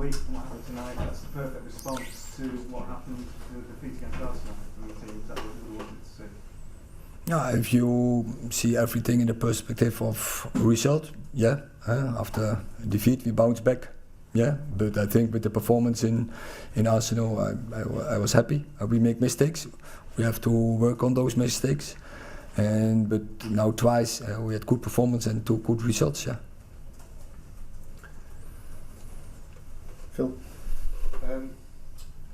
week and what happened tonight, that's the perfect response to what happened to the defeat against Arsenal from the team. Is that what we wanted to see? Yeah, if you see everything in the perspective of result, yeah. After defeat, we bounce back. Yeah, but I think with the performance in Arsenal, I was happy. We make mistakes. We have to work on those mistakes. But now twice we had good performance and 2 good results. Yeah. Phil?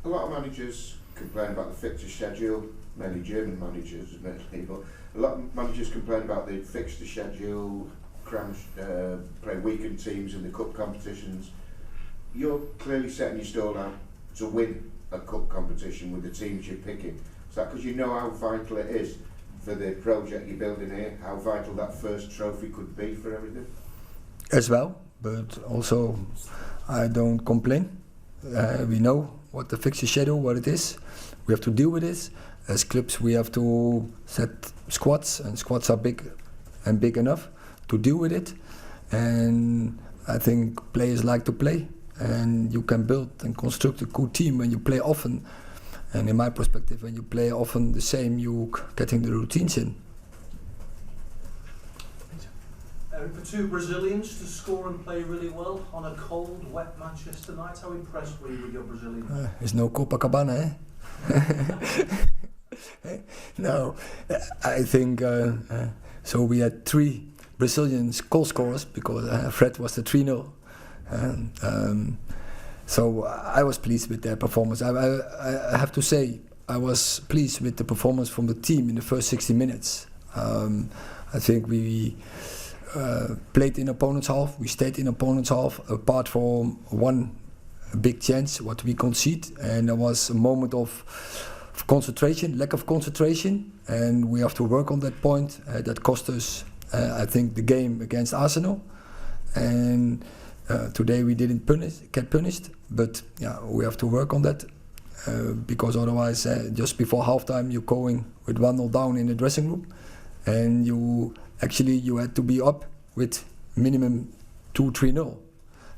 A lot of managers complain about the fixture schedule, mainly German managers, admittedly, but a lot of managers complain about the fixture schedule, play weakened teams in the cup competitions. You're clearly setting your stall out to win a cup competition with the teams you're picking. Is that because you know how vital it is for the project you're building here, how vital that first trophy could be for everything? As well, but also I don't complain. We know what the fixture schedule, what it is. We have to deal with it. As clubs, we have to set squads, and squads are big and big enough to deal with it. And I think players like to play, and you can build and construct a good team when you play often. And in my perspective, when you play often the same, you getting the routines in. For 2 Brazilians to score and play really well on a cold, wet Manchester night, how impressed were you with your Brazilians? There's no Copacabana, eh? No, I think so. We had 3 Brazilians goal scorers because Fred was the 3-0. So I was pleased with their performance. I have to say I was pleased with the performance from the team in the first 60 minutes. I think we played in opponent's half. We stayed in opponent's half apart from one big chance what we concede, and there was a moment of concentration, lack of concentration, and we have to work on that point. That cost us, I think, the game against Arsenal. And today we didn't get punished, but yeah, we have to work on that because otherwise, just before halftime, you're going with 1-0 down in the dressing room, and you had to be up with minimum 2-3-0.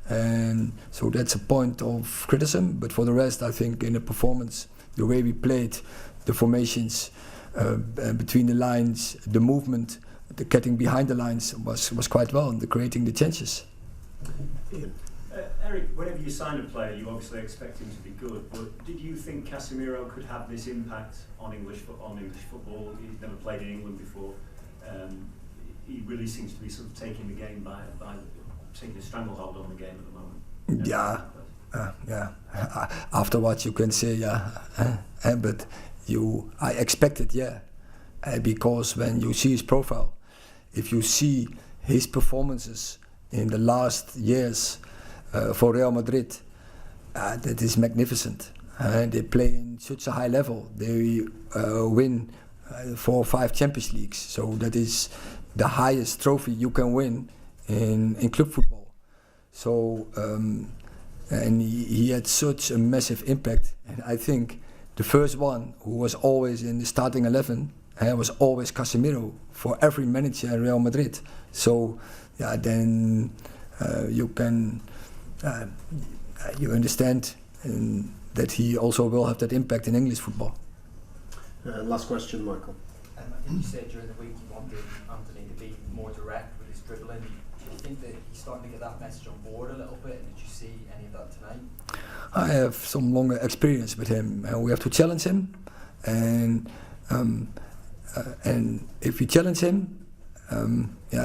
And so that's a point of criticism. But for the rest, I think in the performance, the way we played, the formations between the lines, the movement, the getting behind the lines was quite well, and the creating the chances. Eric, whenever you sign a player, you obviously expect him to be good. But did you think Casemiro could have this impact on English football? He's never played in England before. He really seems to be sort of taking the game by taking a stranglehold on the game at the moment. Yeah. Afterwards, you can say but I expected, because when you see his profile, if you see his performances in the last years for Real Madrid, that is magnificent. They play in such a high level. They win 4 or 5 Champions Leagues. So that is the highest trophy you can win in club football. So and he had such a massive impact. And I think the first one who was always in the starting 11 was always Casemiro for every manager at Real Madrid. So then you can you understand that he also will have that impact in English football. Last question, Michael. I think you said during the week you wanted Anthony to be more direct with his dribbling. Do you think that he's starting to get that message on board a little bit? And did you see any of that tonight? I have some longer experience with him, and we have to challenge him. And if we challenge him,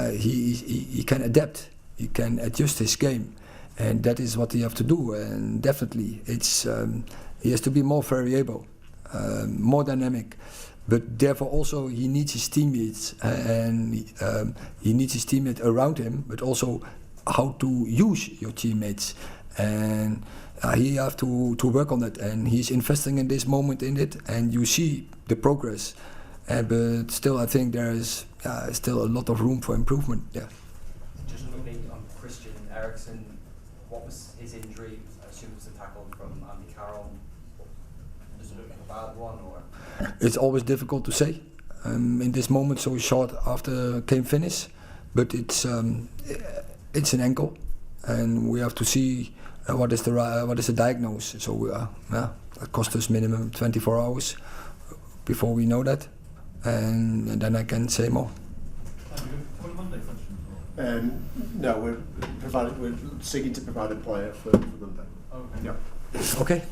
he can adapt. He can adjust his game, and that is what he have to do. And definitely, he has to be more variable, more dynamic. But therefore, also he needs his teammates, and he needs his teammates around him. But also how to use your teammates, and he have to work on that. And he's investing in this moment in it, and you see the progress. But still, I think there is still a lot of room for improvement. Yeah. Just looking on Christian Eriksen, what was his injury? I assume it was a tackle from Andy Carroll. Does it look like a bad one, or? It's always difficult to say in this moment, so short after game finish. But it's an ankle, and we have to see what is the diagnosis. So yeah, it costs us minimum 24 hours before we know that, and then I can say more. Monday question? No, we're seeking to provide a player for Monday. Okay. Yeah. Okay.